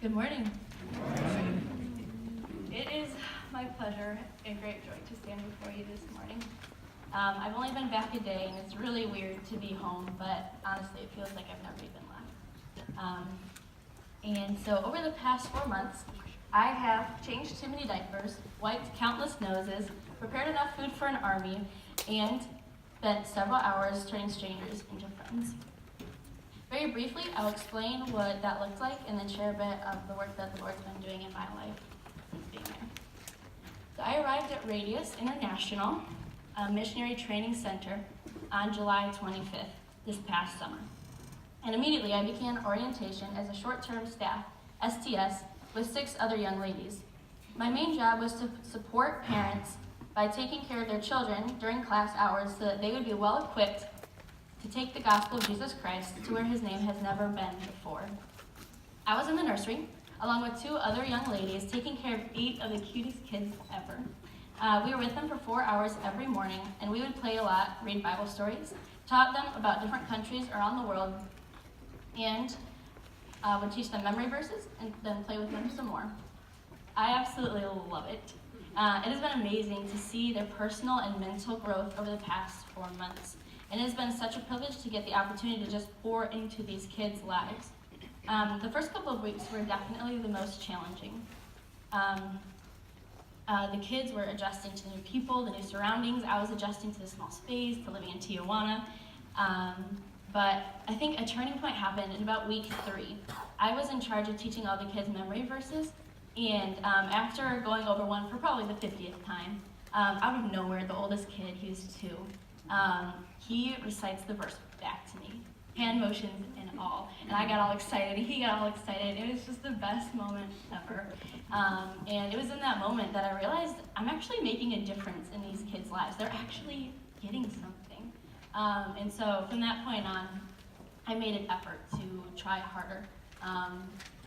Good morning. It is my pleasure and great joy to stand before you this morning. I've only been back a day, and it's really weird to be home, but honestly, it feels like I've never even left. And so over the past 4 months, I have changed too many diapers, wiped countless noses, prepared enough food for an army, and spent several hours turning strangers into friends. Very briefly, I'll explain what that looked like and then share a bit of the work that the Lord's been doing in my life since being there. So I arrived at Radius International, a missionary training center, on July 25th, this past summer. And immediately I began orientation as a short-term staff, STS, with 6 other young ladies. My main job was to support parents by taking care of their children during class hours so that they would be well equipped to take the gospel of Jesus Christ to where his name has never been before. I was in the nursery, along with 2 other young ladies, taking care of 8 of the cutest kids ever. We were with them for 4 hours every morning, and we would play a lot, read Bible stories, taught them about different countries around the world, and would teach them memory verses, and then play with them some more. I absolutely love it. It has been amazing to see their personal and mental growth over the past 4 months. And it has been such a privilege to get the opportunity to just pour into these kids' lives. The first couple of weeks were definitely the most challenging. The kids were adjusting to the new people, the new surroundings. I was adjusting to the small space, to living in Tijuana. But I think a turning point happened in about week 3. I was in charge of teaching all the kids memory verses, and after going over one for probably the 50th time, out of nowhere, the oldest kid, he was 2, he recites the verse back to me, hand motions and all. And I got all excited, he got all excited. It was just the best moment ever. And it was in that moment that I realized I'm actually making a difference in these kids' lives. They're actually getting something. And so from that point on, I made an effort to try harder,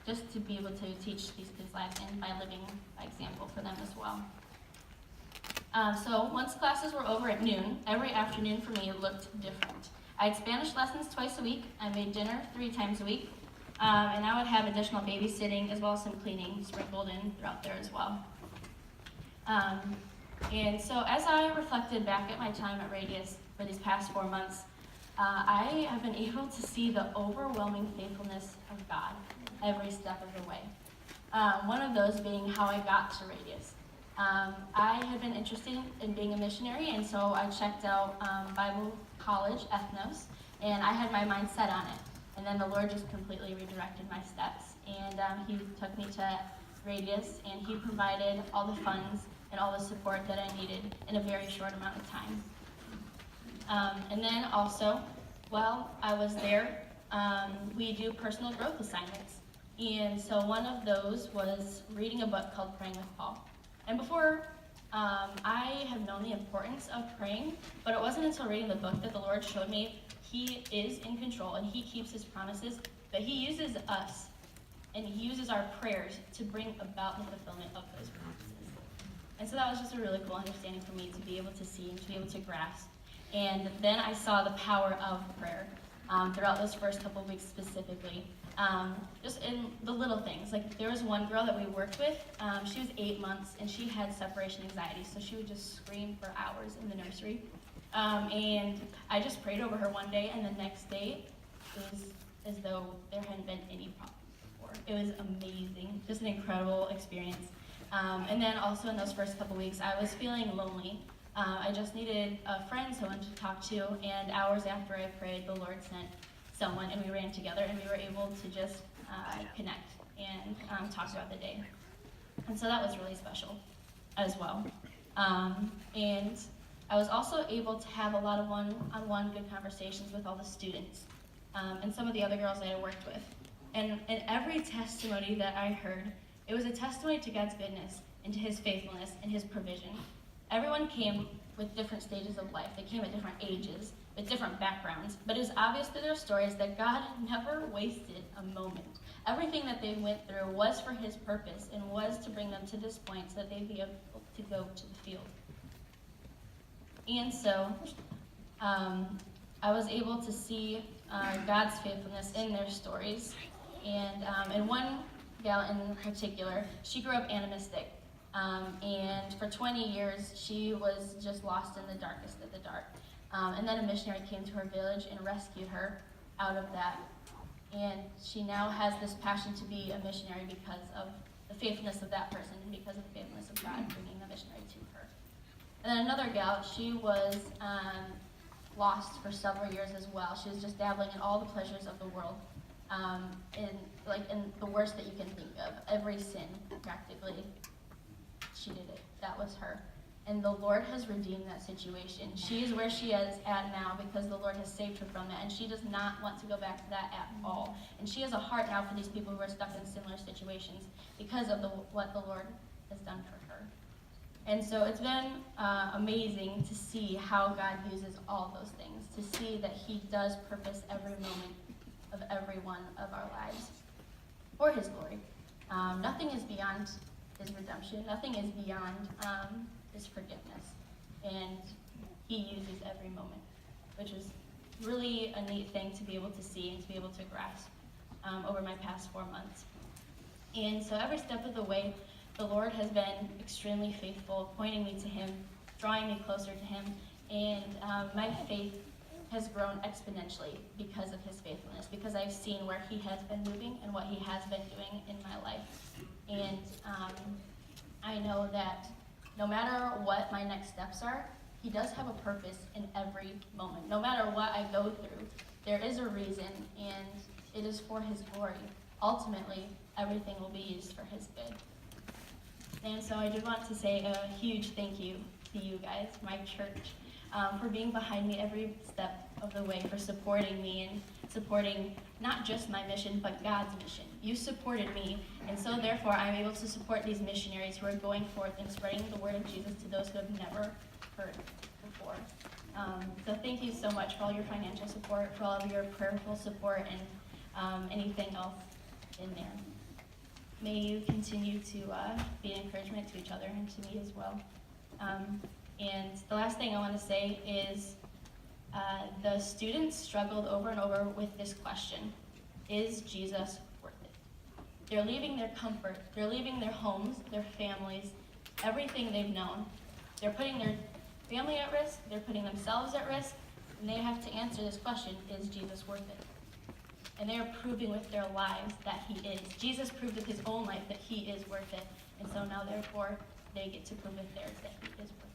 just to be able to teach these kids' lives and by living by example for them as well. So once classes were over at noon, every afternoon for me looked different. I had Spanish lessons twice a week, I made dinner 3 times a week, and I would have additional babysitting as well as some cleaning sprinkled in throughout there as well. And so as I reflected back at my time at Radius for these past 4 months, I have been able to see the overwhelming faithfulness of God every step of the way. One of those being how I got to Radius. I had been interested in being a missionary, and so I checked out Bible College, Ethnos, and I had my mind set on it. And then the Lord just completely redirected my steps, and he took me to Radius, and he provided all the funds and all the support that I needed in a very short amount of time. And then also, while I was there, we do personal growth assignments. And so one of those was reading a book called Praying with Paul. And before, I have known the importance of praying, but it wasn't until reading the book that the Lord showed me he is in control and he keeps his promises, but he uses us and he uses our prayers to bring about the fulfillment of those promises. And so that was just a really cool understanding for me to be able to see and to be able to grasp. And then I saw the power of prayer throughout those first couple of weeks specifically. Just in the little things. Like there was one girl that we worked with, she was 8 months and she had separation anxiety, so she would just scream for hours in the nursery. And I just prayed over her one day, and the next day it was as though there hadn't been any problems before. It was amazing, just an incredible experience. And then also in those first couple weeks, I was feeling lonely. I just needed a friend, someone to talk to, and hours after I prayed, the Lord sent someone, and we ran together, and we were able to just connect and talk about the day. And so that was really special as well. And I was also able to have a lot of one-on-one good conversations with all the students and some of the other girls that I worked with. And in every testimony that I heard, it was a testimony to God's goodness and to his faithfulness and his provision. Everyone came with different stages of life. They came at different ages, with different backgrounds, but it was obvious through their stories that God never wasted a moment. Everything that they went through was for his purpose and was to bring them to this point so that they'd be able to go to the field. And so I was able to see God's faithfulness in their stories. And in one gal in particular, she grew up animistic. And for 20 years, she was just lost in the darkest of the dark. And then a missionary came to her village and rescued her out of that. And she now has this passion to be a missionary because of the faithfulness of that person and because of the faithfulness of God bringing the missionary to her. And then another gal, she was lost for several years as well. She was just dabbling in all the pleasures of the world, in the worst that you can think of. Every sin, practically, she did it. That was her. And the Lord has redeemed that situation. She is where she is at now because the Lord has saved her from that, and she does not want to go back to that at all. And she has a heart now for these people who are stuck in similar situations because of what the Lord has done for her. And so it's been amazing to see how God uses all those things, to see that he does purpose every moment of every one of our lives for his glory. Nothing is beyond his redemption. Nothing is beyond his forgiveness. And he uses every moment, which is really a neat thing to be able to see and to be able to grasp over my past 4 months. And so every step of the way, the Lord has been extremely faithful, pointing me to him, drawing me closer to him, and my faith has grown exponentially because of his faithfulness, because I've seen where he has been moving and what he has been doing in my life. And I know that no matter what my next steps are, he does have a purpose in every moment. No matter what I go through, there is a reason, and it is for his glory. Ultimately, everything will be used for his good. And so I did want to say a huge thank you to you guys, my church, for being behind me every step of the way, for supporting me and supporting not just my mission, but God's mission. You supported me, and so therefore I'm able to support these missionaries who are going forth and spreading the word of Jesus to those who have never heard before. So thank you so much for all your financial support, for all of your prayerful support, and anything else in there. May you continue to be an encouragement to each other and to me as well. And the last thing I want to say is the students struggled over and over with this question: is Jesus worth it? They're leaving their comfort, they're leaving their homes, their families, everything they've known. They're putting their family at risk, they're putting themselves at risk, and they have to answer this question: is Jesus worth it? And they are proving with their lives that he is. Jesus proved with his own life that he is worth it. And so now, therefore, they get to prove with theirs that he is worth it.